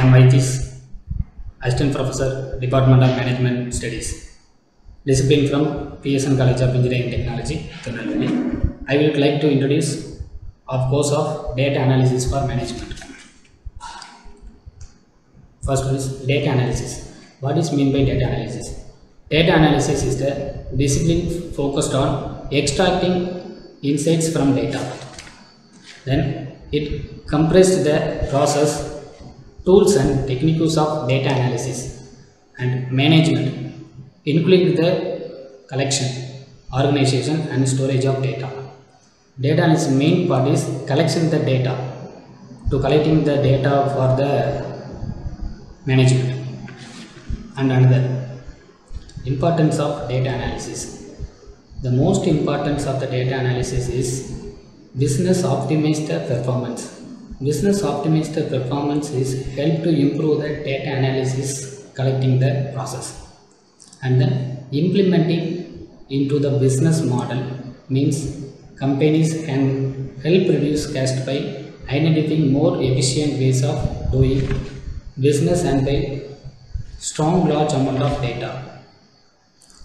am Vaitheesh, Assistant Professor, Department of Management Studies, discipline from PSN College of Engineering Technology, Tirunelveli. I would like to introduce a course of data analysis for management. First one is data analysis. What is mean by data analysis? Data analysis is the discipline focused on extracting insights from data. Then it comprises the process, tools and techniques of data analysis and management, including the collection, organization and storage of data. Data analysis main part is collection the data, to collecting the data for the management. And another importance of data analysis. The most importance of the data analysis is business optimize the performance. Business optimize the performance is help to improve the data analysis collecting the process, and then implementing into the business model means companies can help reduce cost by identifying more efficient ways of doing business and by strong large amount of data.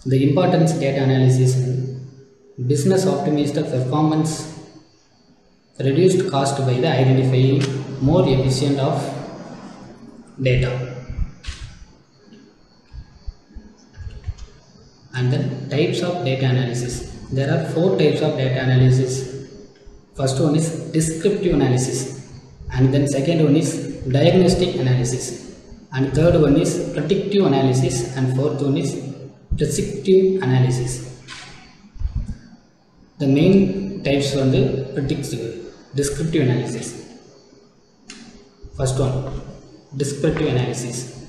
The importance data analysis in business optimize the performance, reduced cost by the identifying more efficient of data. And then types of data analysis. There are 4 types of data analysis. First one is descriptive analysis, and then second one is diagnostic analysis, and third one is predictive analysis, and fourth one is prescriptive analysis. The main types are the descriptive analysis. First one, descriptive analysis.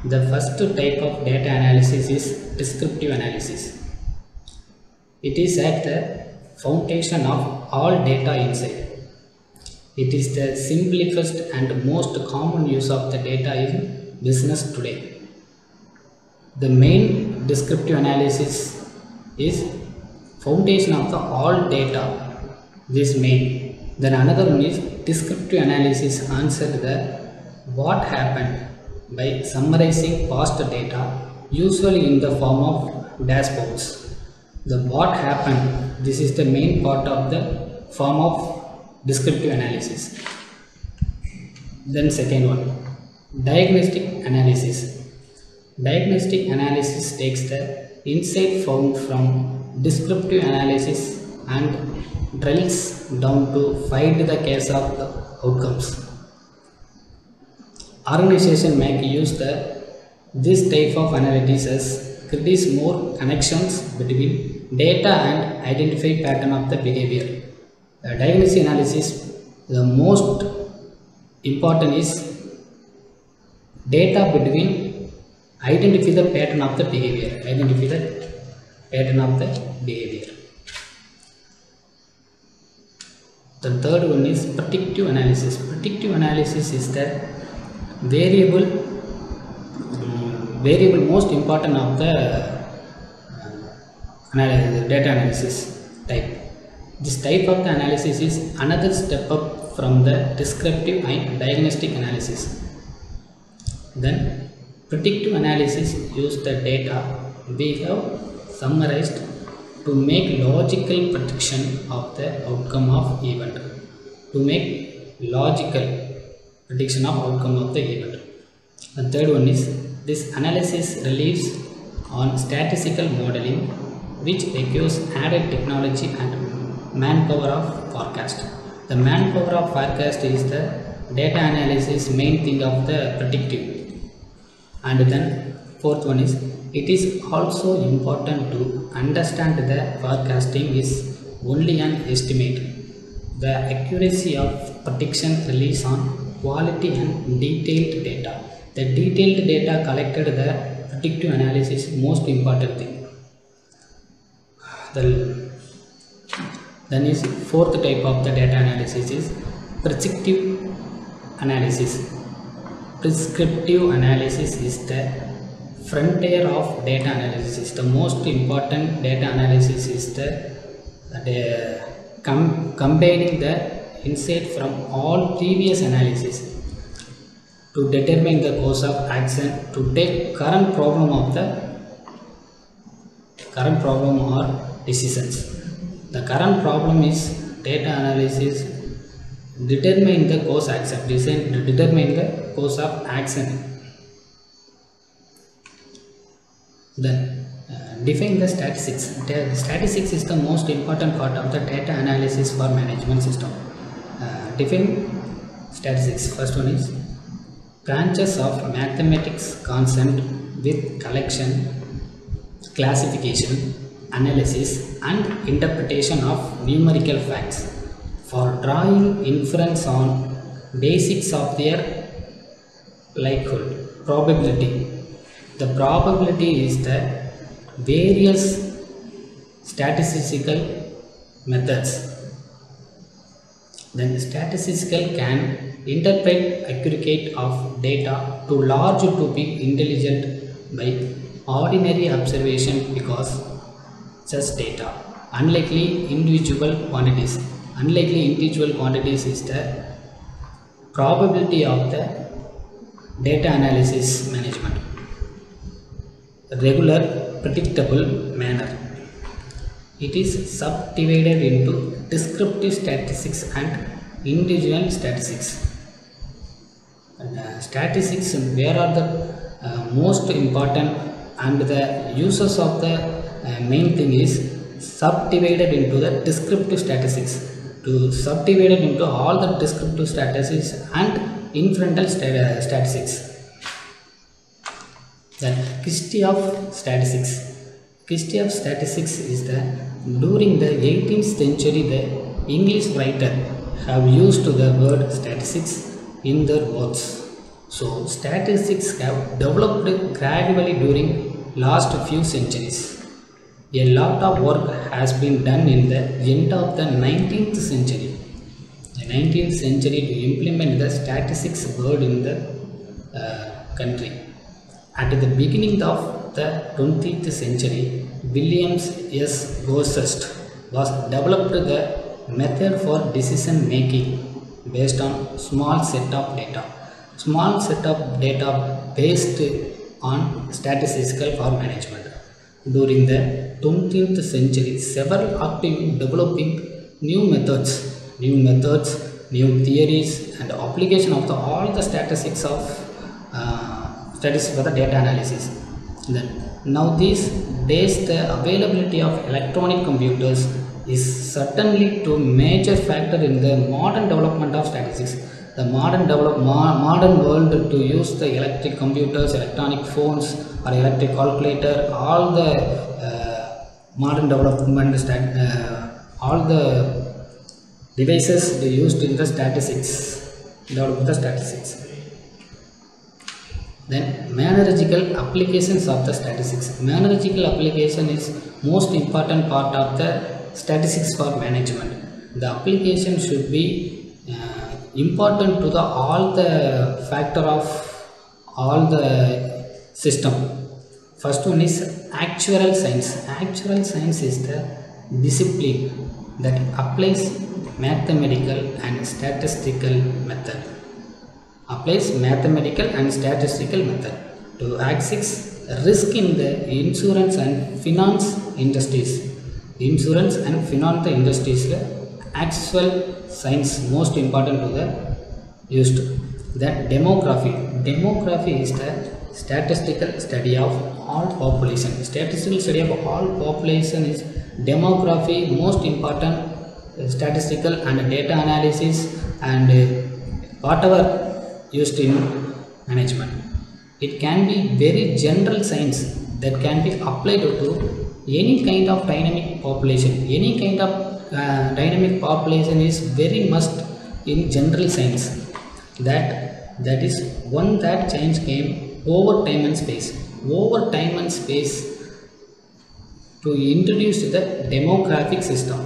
The first type of data analysis is descriptive analysis. It is at the foundation of all data inside. It is the simplest and most common use of the data in business today. The main descriptive analysis is foundation of the all data. This main. Then another one is descriptive analysis answered the what happened by summarizing past data, usually in the form of dashboards. The what happened, this is the main part of the form of descriptive analysis. Then second one, diagnostic analysis. Diagnostic analysis takes the insight found from descriptive analysis and drills down to find the case of the outcomes. Organization may use this type of analysis creates more connections between data and identify pattern of the behavior. The diagnostic analysis, the most important is data between identify the pattern of the behavior. Identify the pattern of the behavior. The third one is predictive analysis. Predictive analysis is the variable most important of the data analysis type. This type of the analysis is another step up from the descriptive and diagnostic analysis. Then predictive analysis use the data we have summarized to make logical prediction of the outcome of event. To make logical prediction of outcome of the event. The third one is this analysis relies on statistical modeling, which requires added technology and manpower of forecast. The manpower of forecast is the data analysis main thing of the predictive. And then fourth one is it is also important to understand the forecasting is only an estimate. The accuracy of prediction relies on quality and detailed data. The detailed data collected the predictive analysis is most important thing. Then is fourth type of the data analysis is prescriptive analysis. Prescriptive analysis is the frontier of data analysis. The most important data analysis is combining the insight from all previous analysis. to determine the course of action to take current problem or decisions. The current problem is data analysis determine the course action, determine the course of action. Then define the statistics. Statistics is the most important part of the data analysis for management system. Define statistics. First one is branches of mathematics concerned with collection, classification, analysis and interpretation of numerical facts for drawing inference on basics of their likelihood, probability. The probability is the various statistical methods. Then statistical can interpret accuracy of data too large to be intelligent by ordinary observation because such data unlikely individual quantities. Unlikely individual quantities is the probability of the data analysis management. Regular, predictable manner. It is subdivided into descriptive statistics and individual statistics. And, statistics, where are the most important, and the uses of the main thing is subdivided into the descriptive statistics. To subdivide it into all the descriptive statistics and inferential statistics. Then history of statistics. History of statistics is that during the 18th century the English writer have used the word statistics in their works. So statistics have developed gradually during last few centuries. A lot of work has been done in the end of the 19th century. The 19th century to implement the statistics word in the country. At the beginning of the 20th century, William S. Gorsuch was developed the method for decision making based on small set of data. Small set of data based on statistical for management. During the 20th century, several active developing new methods, new theories and application of all the statistics of statistics for the data analysis. Then now these days the availability of electronic computers is certainly a major factor in the modern development of statistics. The modern world to use the electric computers, electronic phones or electric calculator, all the modern development all the devices they used in the statistics, develop the statistics. Then managerial applications of the statistics. Managerial application is most important part of the statistics for management. The application should be important to the all the factor of all the system. First one is actuarial science. Actuarial science is the discipline that applies mathematical and statistical method. Applies mathematical and statistical method to access risk in the insurance and finance industries. Insurance and finance industries actual science most important to the used. Then demography is the statistical study of all population. Statistical study of all population is demography most important statistical and data analysis and whatever used in management. It can be very general science that can be applied to any kind of dynamic population. Any kind of dynamic population is very must in general science. That is one that change came over time and space. Over time and space to introduce the demographic system.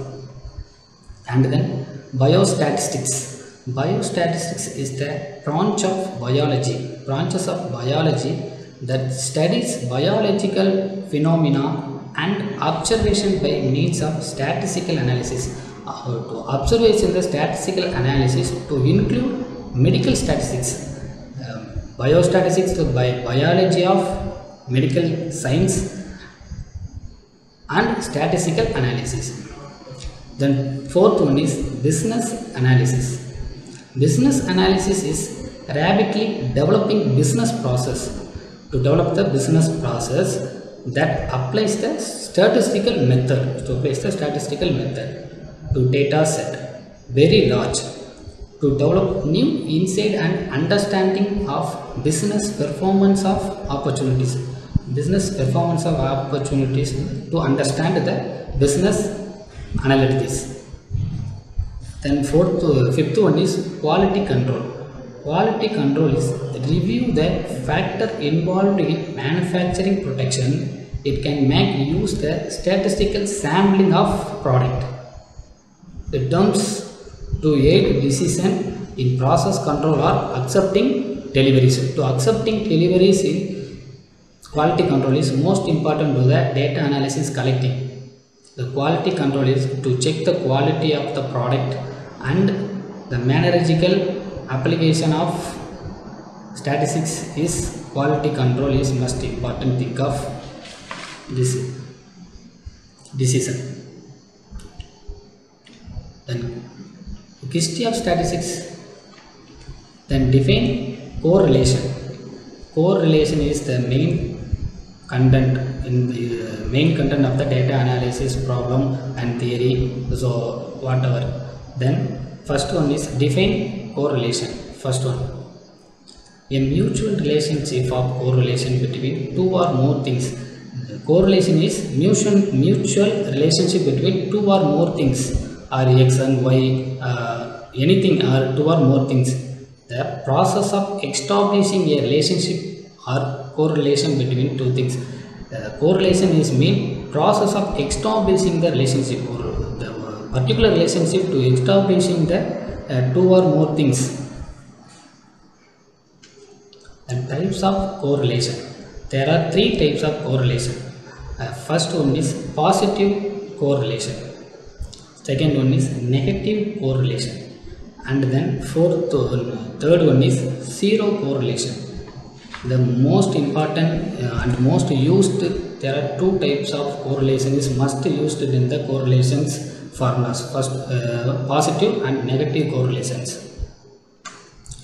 And then biostatistics. Biostatistics is the branch of biology. Branches of biology that studies biological phenomena and observation by means of statistical analysis. To observation the statistical analysis to include medical statistics. Biostatistics, the biology of medical science, and statistical analysis. Then fourth one is business analysis. Business analysis is rapidly developing business process to develop the business process that applies the statistical method to data set very large to develop new insight and understanding of business performance of opportunities to understand the business analytics. Then fifth one is quality control. Quality control is review the factor involved in manufacturing production. It can make use the statistical sampling of product. The terms to aid decision in process control or accepting deliveries. To accepting deliveries in quality control is most important to the data analysis collecting. The quality control is to check the quality of the product, and the managerial application of statistics is quality control is most important thing of this decision. Then history of statistics. Then define correlation. Correlation is the main content of the data analysis problem and theory, so whatever. Then first one is define correlation. First one, a mutual relationship of correlation between two or more things. Correlation is mutual relationship between two or more things, or x and y, anything or two or more things. The process of establishing a relationship or correlation between two things. Correlation is mean process of establishing the relationship or the particular relationship to establishing the two or more things. And types of correlation. There are three types of correlation. First one is positive correlation. Second one is negative correlation. And then third one is zero correlation. The most important and most used, there are two types of correlation is must used in the correlations formulas. First, positive and negative correlations.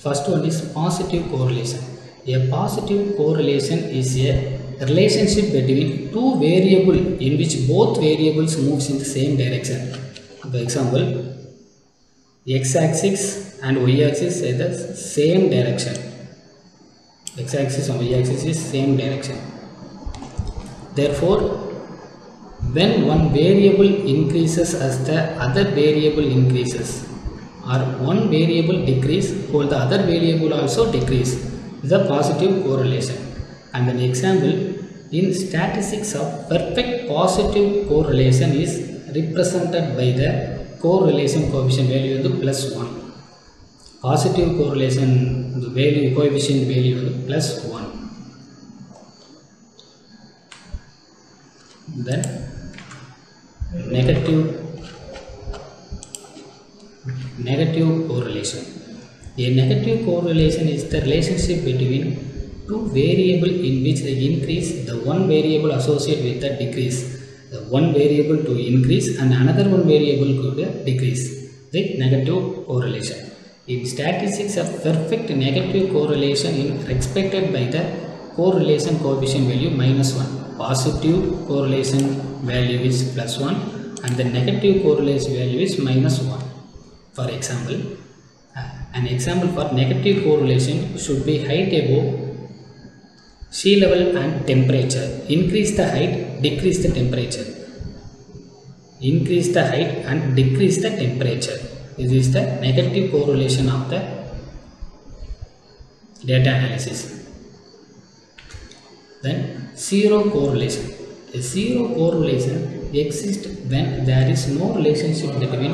First one is positive correlation. A positive correlation is a relationship between two variables in which both variables moves in the same direction. For example, x-axis and y-axis is the same direction. X-axis and y-axis is same direction. Therefore, when one variable increases as the other variable increases, or one variable decrease while the other variable also decrease, is a positive correlation. And an example in statistics of perfect positive correlation is represented by the correlation coefficient value is +1. Positive correlation, the value coefficient value is +1. Then negative correlation. A negative correlation is the relationship between two variables in which the increase, the one variable associated with the decrease, the one variable to increase and another one variable could decrease, the negative correlation. In statistics, a perfect negative correlation is expected by the correlation coefficient value -1. Positive correlation value is +1 and the negative correlation value is -1. For example, an example for negative correlation should be height above sea level and temperature. Increase the height, decrease the temperature. Increase the height and decrease the temperature. This is the negative correlation of the data analysis. Then zero correlation. A zero correlation exists when there is no relationship between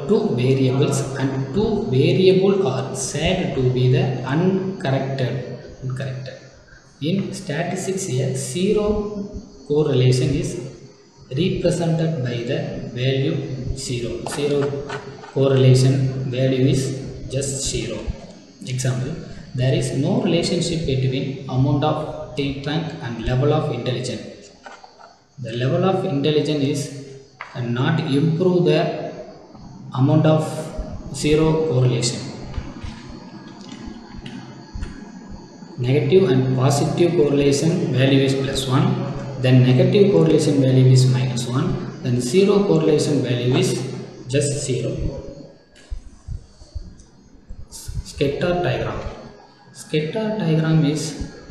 two variables and two variables are said to be the uncorrected. In statistics, a zero correlation is represented by the value 0. Zero correlation value is just 0. Example, There is no relationship between amount of think tank and level of intelligence. The level of intelligence is not improve the amount of zero correlation. Negative and positive correlation value is +1, then negative correlation value is -1, then zero correlation value is just 0. Scatter diagram. Scatter diagram is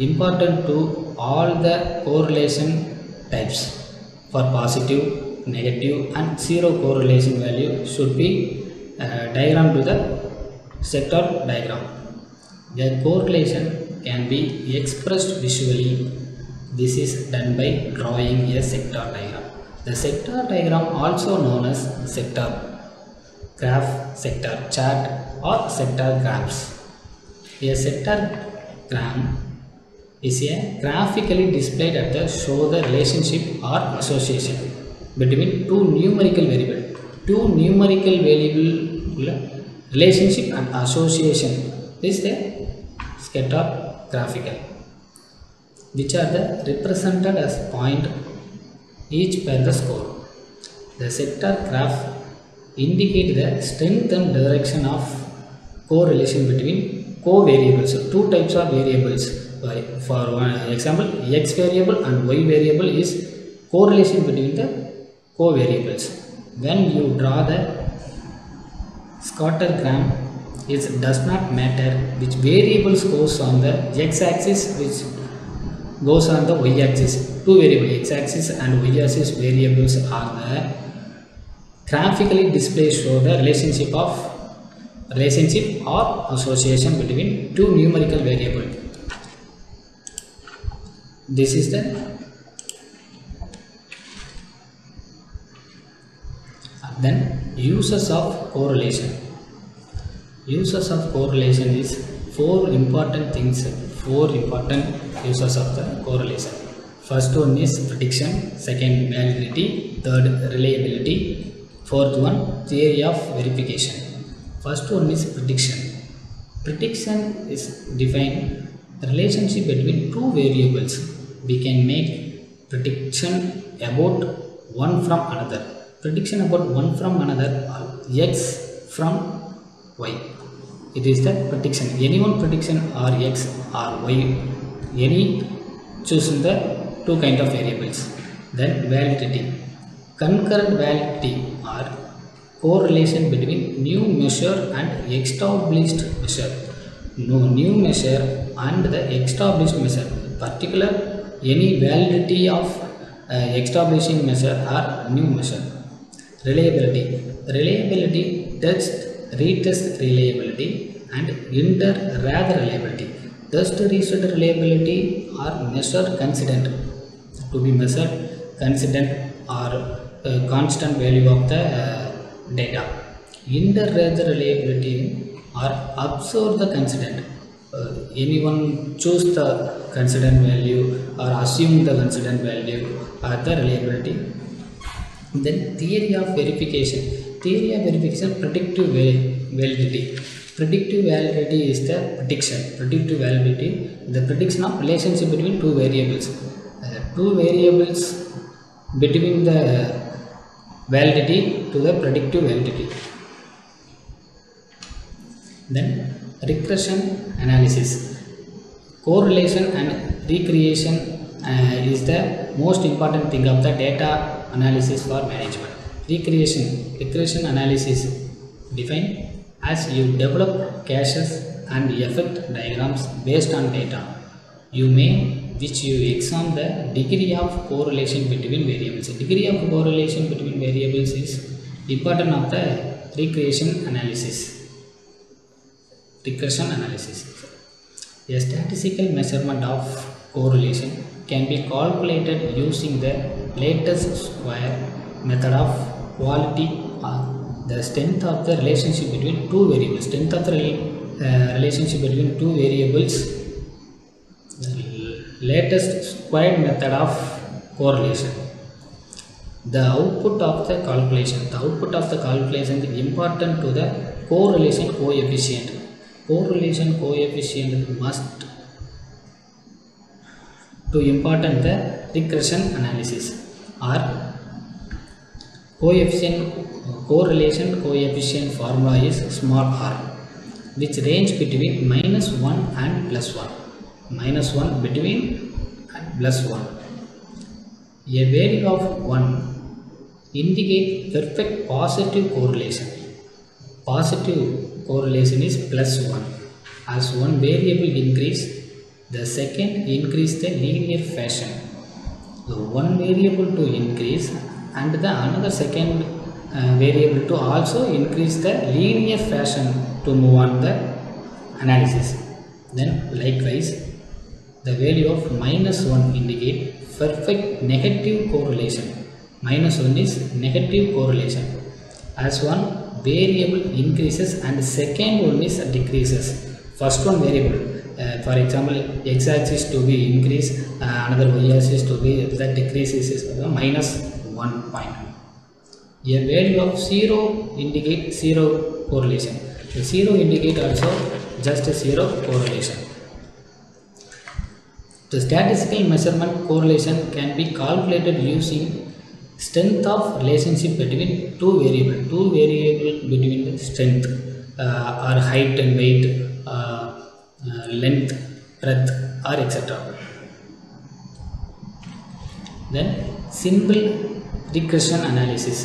important to all the correlation types. For positive, negative and zero correlation value should be diagram to the scatter diagram. The correlation can be expressed visually. This is done by drawing a sector diagram. The sector diagram, also known as sector graph, sector chart or sector graphs. A sector gram is a graphically displayed at the show the relationship or association between two numerical variables. Two numerical variable relationship and association is the scatter graphical, which are the represented as point each per the score. The sector graph indicate the strength and direction of correlation between covariables. So two types of variables. For example, x variable and y variable is correlation between the covariables. When you draw the scatter gram, it does not matter which variables goes on the x-axis, which goes on the y-axis. Two variable x-axis and y-axis variables are the graphically display show the relationship or association between two numerical variables. This is the then uses of correlation. Uses of correlation is four important uses of the correlation. First one is prediction, second validity, third reliability, fourth one theory of verification. First one is prediction. Prediction is defined the relationship between two variables. We can make prediction about one from another. Prediction about one from another or x from y. It is the prediction. Any one prediction or x or y, any choosing the two kind of variables. Then validity. Concurrent validity or correlation between new measure and established measure. No new measure and the established measure. Particular any validity of establishing measure or new measure. Reliability. Reliability test, retest reliability and inter-rather reliability. Test, reset reliability or measure consistent to be measured consistent or constant value of the data. Inter-rather reliability or observe the consistent. Anyone choose the consistent value or assume the consistent value or the reliability. Then theory of verification. Theory of verification, predictive validity. Predictive validity is the prediction. Predictive validity, the prediction of relationship between two variables. Two variables between the validity to the predictive validity. Then regression analysis. Correlation and recreation is the most important thing of the data analysis for management. Regression analysis defined as you develop caches and effect diagrams based on data. You examine the degree of correlation between variables. The degree of correlation between variables is important of the regression analysis. Regression analysis. A statistical measurement of correlation can be calculated using the latest square method of quality or the strength of the relationship between two variables. Strength of the relationship between two variables. Latest squared method of correlation. The output of the calculation. The output of the calculation is important to the correlation coefficient. correlation coefficient must to important the regression analysis or correlation coefficient formula is small r, which range between -1 and +1. -1 between and +1. A value of 1 indicate perfect positive correlation. Positive correlation is +1. As one variable increase, the second increase the linear fashion. So one variable to increase and the another second variable to also increase the linear fashion to move on the analysis. Then likewise, the value of -1 indicate perfect negative correlation. -1 is negative correlation. As one variable increases and second one is decreases. First one variable, for example, x-axis to be increase, another y-axis to be the decreases is -1 point. A value of 0 indicate 0 correlation. The 0 indicate also just a 0 correlation. The statistical measurement correlation can be calculated using strength of relationship between two variable between the strength or height and weight, length, breadth, or etc. Then simple regression analysis.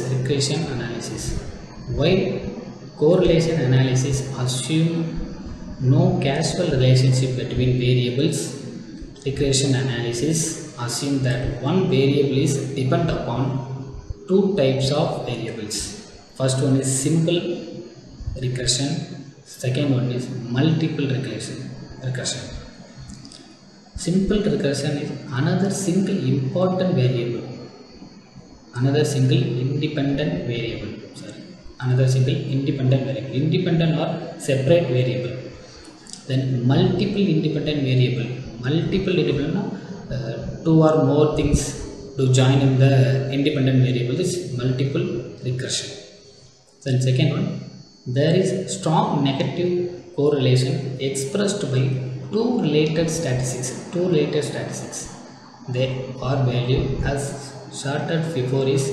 While correlation analysis assume no causal relationship between variables, regression analysis assume that one variable is depend upon two types of variables. First one is simple regression, second one is multiple regression. Simple regression is another single independent variable. Independent or separate variable. Then multiple independent variable. Two or more things to join in the independent variable is multiple regression. Then second one, there is strong negative correlation expressed by two related statistics. Their R value as started before is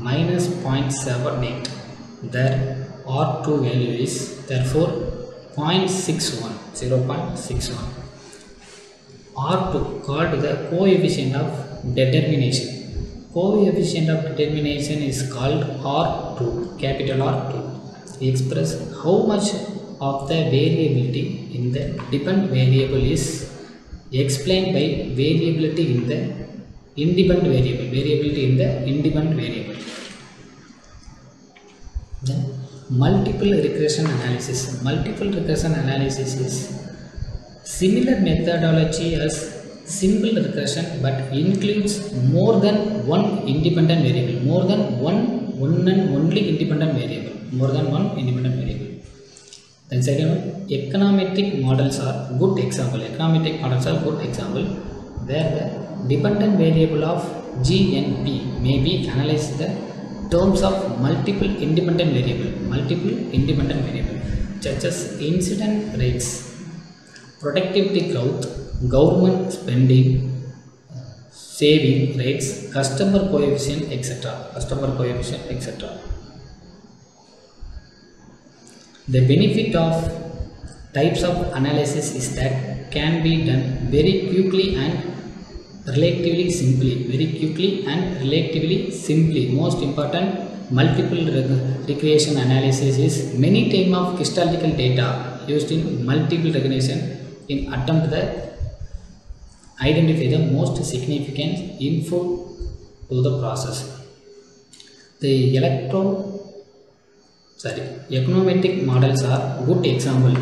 -0.78. Their R2 value is therefore 0.61. R2 called the coefficient of determination. Coefficient of determination is called R2, capital R2. Express how much of the variability in the dependent variable is explained by variability in the independent variable. Then multiple regression analysis. Is similar methodology as simple regression but includes more than one independent variable, one and only independent variable. Then second one, econometric models are good example. Where the dependent variable of G and P may be analyzed the terms of multiple independent variable, such as incident rates, productivity growth, government spending, saving rates, customer coefficient, etc. The benefit of types of analysis is that can be done very quickly and relatively simply. Most important, multiple regression analysis is many types of crystallical data used in multiple regression in attempt to identify the most significant info to the process. The econometric models are good example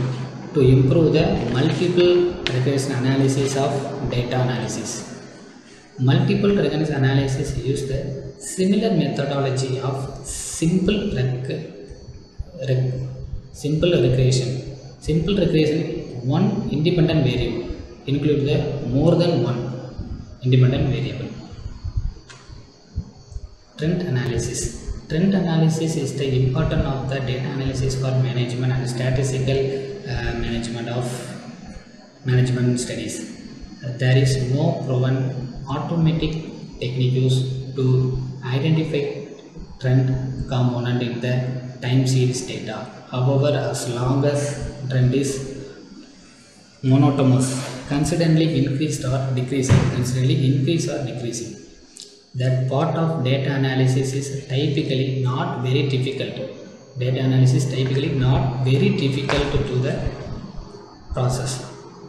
to improve the multiple regression analysis of data analysis. Multiple regression analysis use the similar methodology of simple regression. Simple regression, one independent variable include the more than one independent variable. Trend analysis is the important of the data analysis for management and statistical management studies. There is no proven automatic technique used to identify trend component in the time series data. However, as long as trend is monotonous, constantly increased or decreasing, that part of data analysis is typically not very difficult. Data analysis typically not very difficult to the process.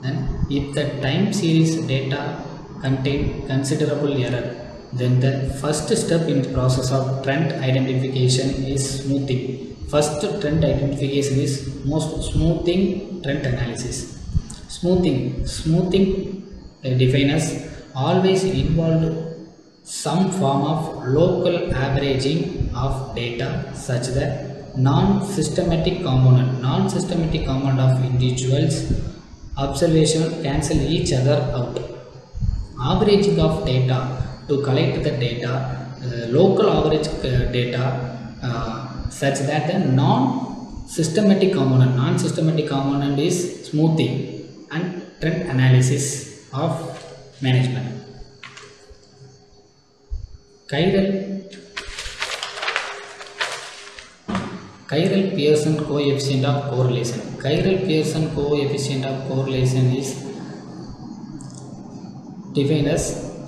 Then if the time series data contain considerable error, then the first step in the process of trend identification is smoothing. First trend identification is most smoothing trend analysis. Smoothing defined as always involved some form of local averaging of data such that non-systematic component of individuals observation cancel each other out. Averaging of data to collect the data, local average data such that the non-systematic component is smoothing and trend analysis of management. Chiral Pearson coefficient of correlation. Chiral Pearson coefficient of correlation is defined as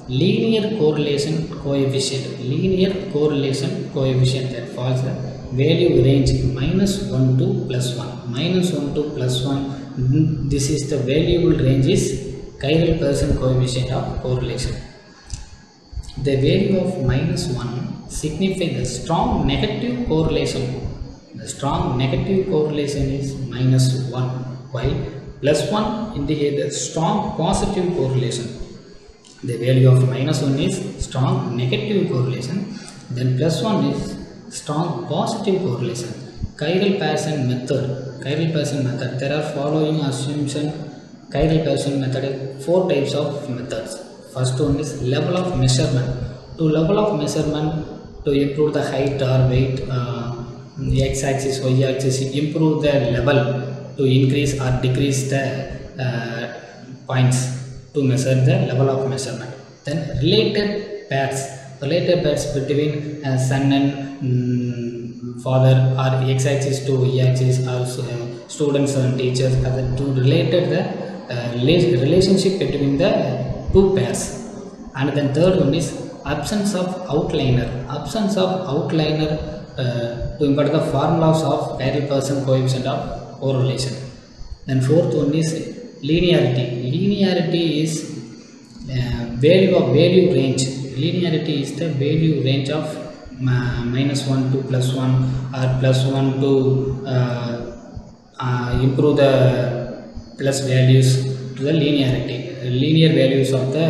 linear correlation coefficient that falls the value range -1 to +1. This is the variable range is chiral Pearson coefficient of correlation. The value of -1 signifies the strong negative correlation. The strong negative correlation is -1, while +1 indicates the strong positive correlation. The value of -1 is strong negative correlation, then +1 is strong positive correlation. Chiral Pearson method. There are following assumption. Chiral Pearson method is 4 types of methods. First one is level of measurement. To level of measurement to improve the height or weight, x-axis, y-axis, improve the level to increase or decrease the points to measure the level of measurement. Then related pairs between son and father, or x-axis to y-axis, or students and teachers, to related the relationship between the two pairs. And then third one is absence of outliner to impart the formulas of chiral Pearson coefficient of correlation. Then fourth one is linearity is value range. Linearity is the value range of -1 to +1 or +1 to improve the plus values to the linear values of the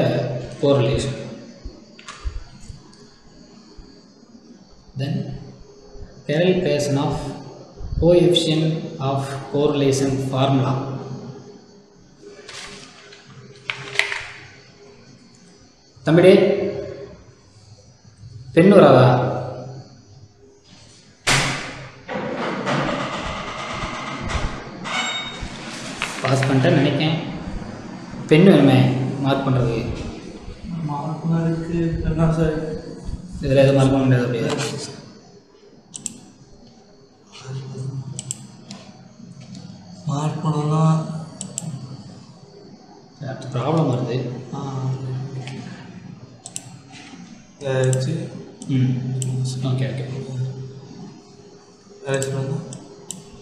correlation. Then chiral Pearson of coefficient of correlation formula. தம்பிடே பெண் வராதா? Pass பண்ணிட்டேன்னு நினைக்கிறேன். பெண் வேணுமே mark பண்ணுறது. இதில் எதுவும் mark பண்ண முடியாது. அப்படியே மார்க் பண்ணணும்னா ப்ராப்ளம் வருது.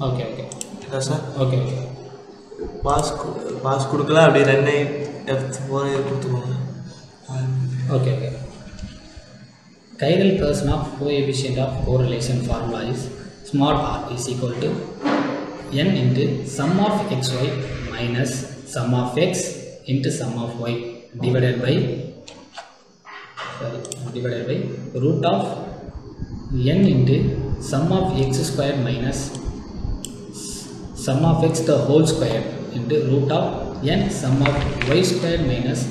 ஓகே இல்லை சார். ஓகே பாஸ் கொடுக்கல, அப்படி 2 கொடுத்துக்கோங்க. Okay chiral Pearson of coefficient of correlation formula is small r is equal to n into sum of xy minus sum of x into sum of y divided by root of n into sum of x square minus sum of x the whole square into root of n sum of y square minus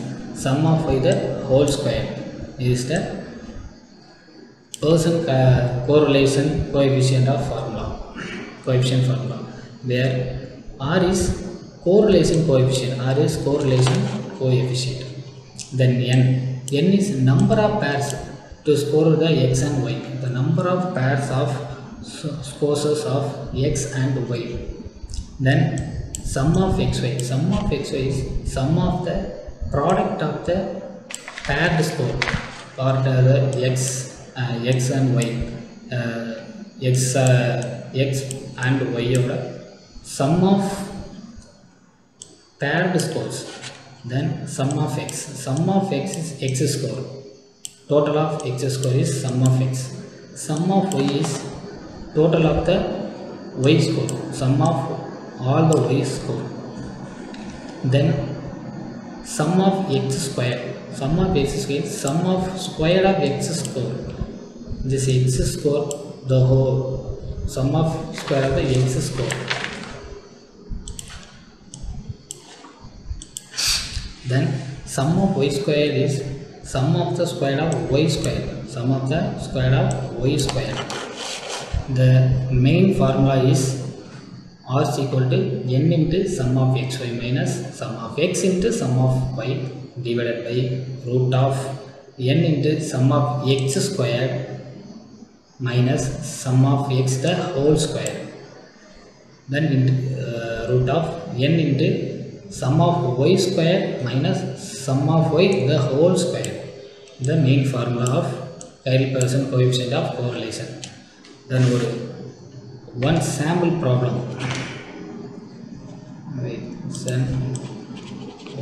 sum of y the whole square. Is the Pearson correlation coefficient formula, where R is correlation coefficient. R is correlation coefficient. Then n is number of pairs to score the x and y. The number of pairs of scores of x and y. Then sum of xy. Sum of xy is sum of the product of the paired score or the x and y. X and y over sum of paired scores. Then sum of x. Sum of x is x score. Total of x score is sum of x. Sum of y is total of the y score. Sum of all the y score. Then sum of x square. Sum of x square is sum of square of x score. This x score, the whole sum of square of the x score. Then sum of y square is sum of the square of y square. Sum of the square of y square. The main formula is R is equal to n into sum of xy minus sum of x into sum of y divided by root of n into sum of x square minus sum of x the whole square. Then root of n into sum of y square minus sum of y the whole square. The main formula of Kyle-Pearson coefficient of correlation. Then one sample problem.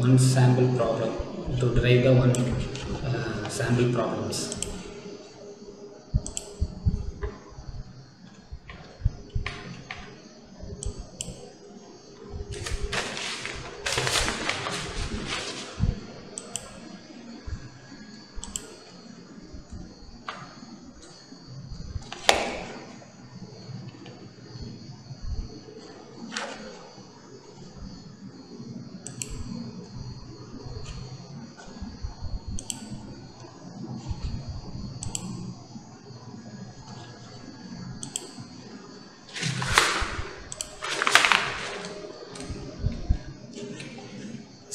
One sample problem to derive the one sample problems.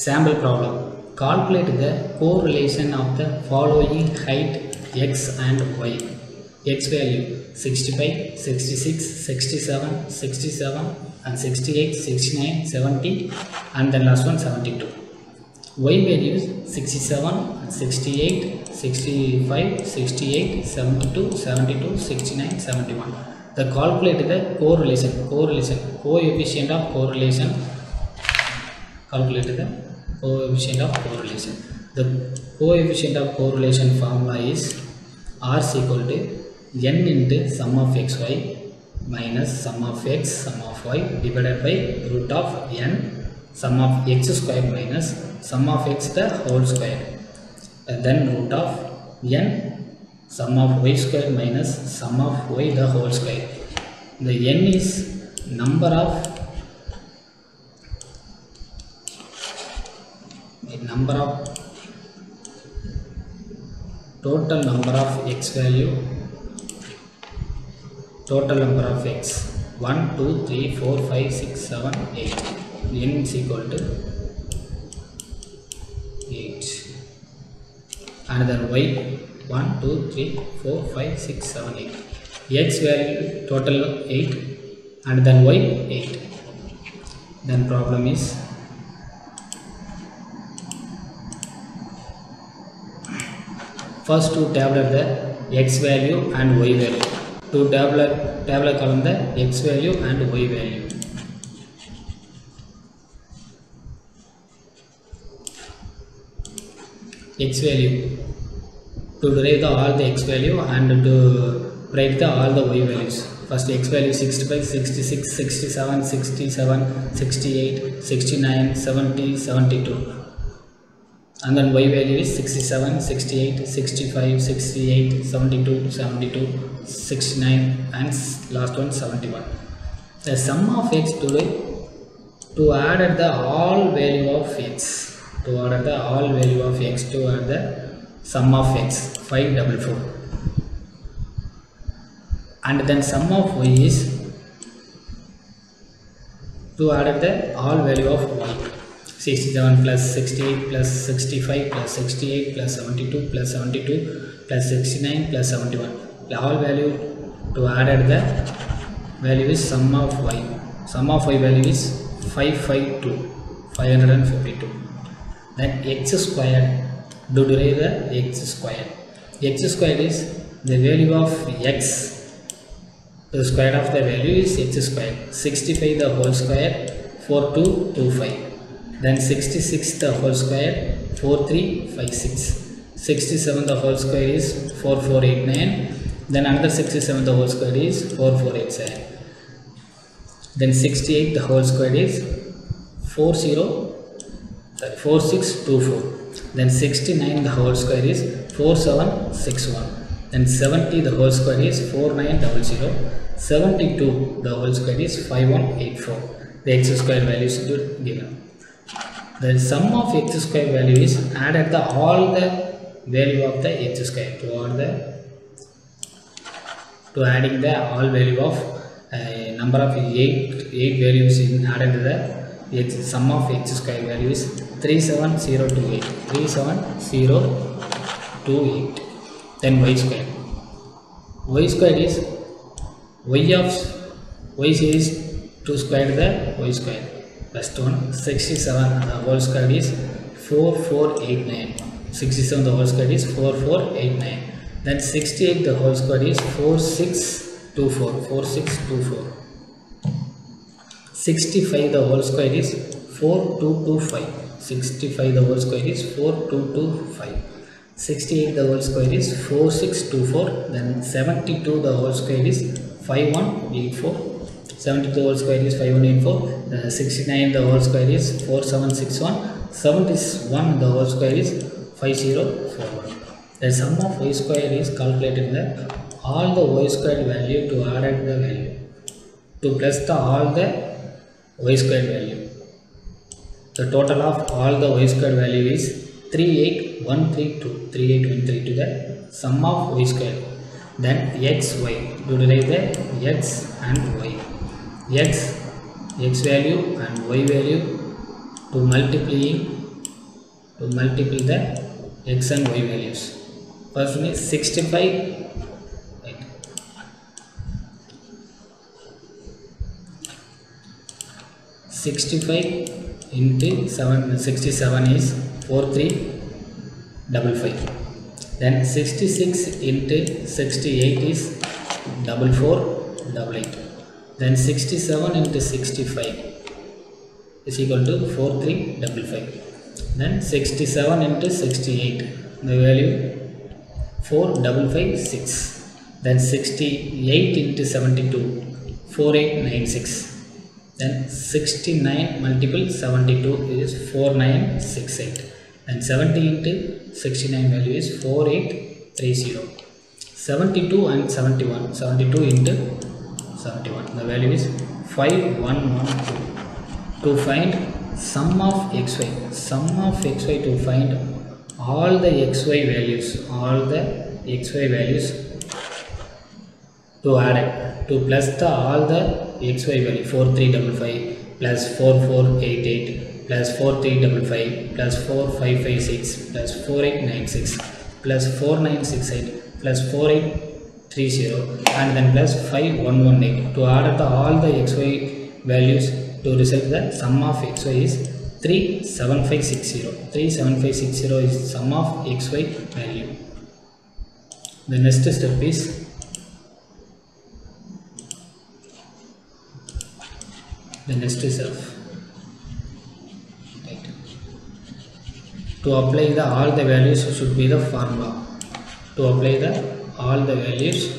Sample problem. Calculate the correlation of the following height x and y. X value 65, 66, 67, 67 and 68, 69, 70 and the last one 72. Y values 67, 68, 65, 68, 72, 72, 69, 71. The calculate the coefficient of correlation. Calculate the coefficient of correlation. The coefficient of correlation formula is R is equal to n into sum of xy minus sum of x, sum of y divided by root of n sum of x square minus sum of x the whole square. And then root of n sum of y square minus sum of y the whole square. The n is number of total number of x value, total number of x 1, 2, 3, 4, 5, 6, 7, 8. N is equal to 8. And then y 1, 2, 3, 4, 5, 6, 7, 8. X value total 8 and then y 8. Then problem is first to tabulate the x value and y value. To tabular column the x value and y value. X value to derive all the x value and to write all the y values. First x value 65, 66, 67, 67, 68, 69, 70, 72. And then y value is 67, 68, 65, 68, 72, 72, 69 and last one 71. The sum of x to add the all value of x. To add the all value of x to add the sum of x 544. And then sum of y is to add the all value of y. 67 plus 68 plus 65 plus 68 plus 72 plus 72 plus 69 plus 71. All value to add the value is sum of y. Sum of y value is 552. Then x squared, to derive the x squared. X squared is the value of x. The square of the value is x squared. 65 the whole square, 4225. Then 66 the whole square, 4356. 67 the whole square is 4489. Then another 67 the whole square is 4487. Then 68 the whole square is 4624. Then 69 the whole square is 4761. Then 70 the whole square is 4900. 72 the whole square is 5184. The x square value is given. The sum of x square value is added the all the value of the x square to adding the all value of number of 8 values in added to the sum of x square value is 37028. 37028. Then y square. Y square is y is 2 squared the y square. First one 67 the whole square is 4489. 67 the whole square is 4489. Then 68 the whole square is 4624. 65 the whole square is 4225. 65 the whole square is 4225. 68 the whole square is 4624. Then 72 the whole square is 5184. 72 the whole square is 5184. 69 the whole square is 4761. 71 the whole square is 5041. The sum of y square is calculated the all the y square value to add the value to plus the all the y square value. The total of all the y square value is 38132. 38132 the sum of y square. Then x y to derive the x and y. X value and y value to multiply the x and y values. First one is 65. 65 into 67 is 4355. Then 66 into 68 is 4488. Then 67 into 65 is equal to 4355. Then 67 into 68, the value 4556. Then 68 into 72, 4896. Then 69 multiple 72 is 4968. And 70 into 69 value is 4830. 72 and 71, 72 into 71, the value is 5112. To find sum of xy, to find all the xy values, to add it, to plus the all the xy value 4355 plus 4488 plus 4355 plus 4556 plus 4896 plus 4968 plus 4830 and then plus 5118. To add the all the xy values to result the sum of xy is 37560. 37560 is sum of xy value. The next step is right. To apply the all the values should be the formula. To apply the all the values,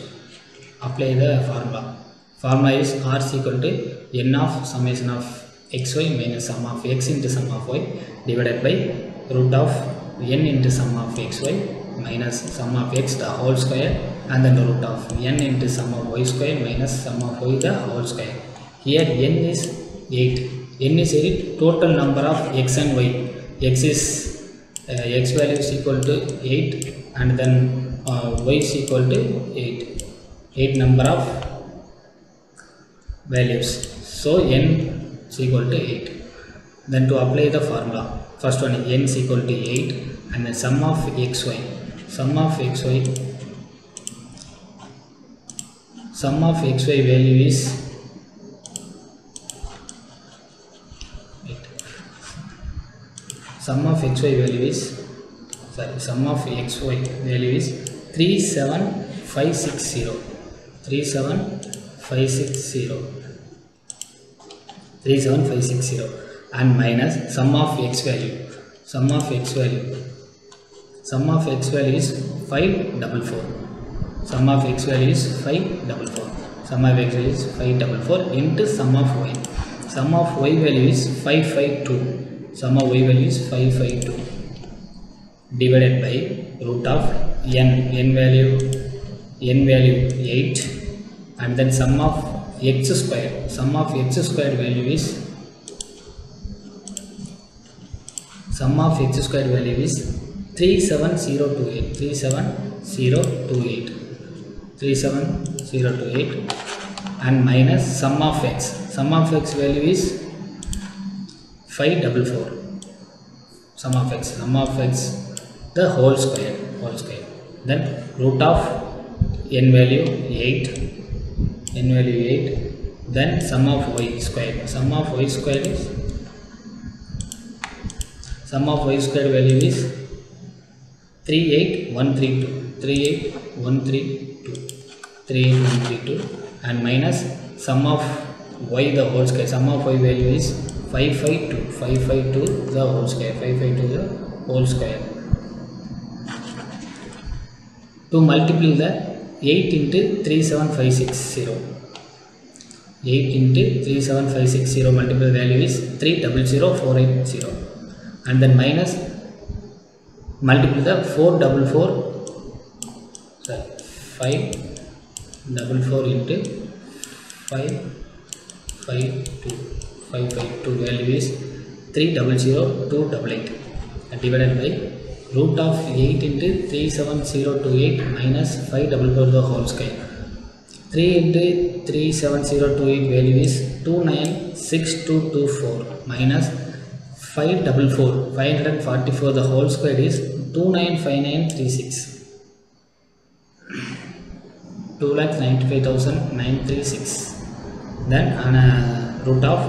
apply the formula. Formula is R is equal to n of summation of xy minus sum of x into sum of y divided by root of n into sum of xy minus sum of x the whole square and then the root of n into sum of y square minus sum of y the whole square. Here n is 8. N is 8 total number of x and y. X is x value is equal to 8 and then y is equal to 8. 8 number of values. So n is equal to 8. Then to apply the formula, first one n is equal to 8 and the sum of xy value is sum of xy value is 37560 and minus sum of x value is 544. Sum of x value is 544 into sum of y. Sum of y value is 552. Sum of y value is 552 divided by root of n value 8 and then sum of x square. Sum of x square value is 37028 and minus sum of x value is 544. Sum of x the whole square, then root of n value 8, then sum of y square. Sum of y square value is 38132 and minus sum of y the whole square. Sum of y value is 552 the whole square. To multiply the 8 into 37560 multiple value is 300480 and then minus multiply the 544 into 552 value is 300288 divided by root of 8 into 37028 minus 544 the whole square. 3 into 37028 value is 296224 minus 544 the whole square is 295936. 2,95,936. Then root of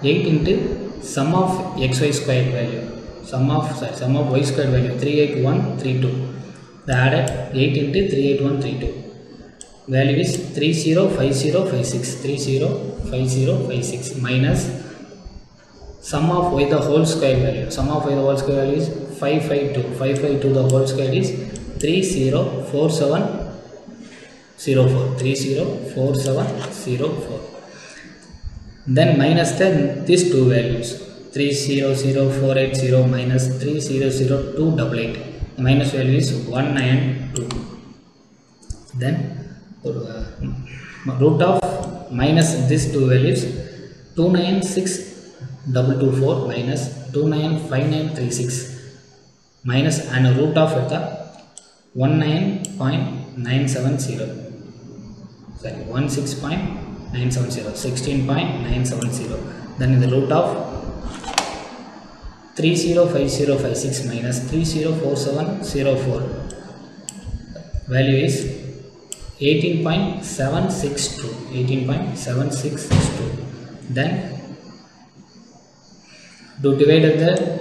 8 into sum of xy square value. Sum of y square value 38132. The added 8 into 38132. Value is 305056 minus sum of y the whole square value. Sum of y the whole square value is 552. The whole square is 304704. Then minus these two values 300480 minus 300288. The minus value is 192. Then root of minus these two values 296,224 minus 295936 minus and root of the 16.970 then in the root of 305056 minus 304704 value is 18.762. Then to divide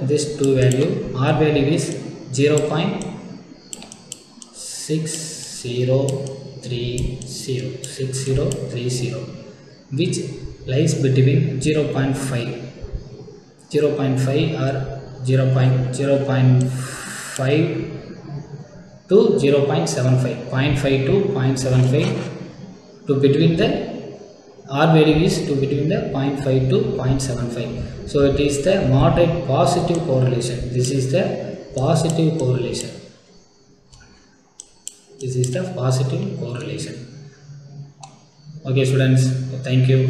this two value, r value is 0.6030 which lies between 0.5 or 0.5 to 0.75, 0.5 to 0.75 to between the r value is to between the 0.5 to 0.75. So it is the moderate positive correlation. This is the positive correlation. Okay students, thank you.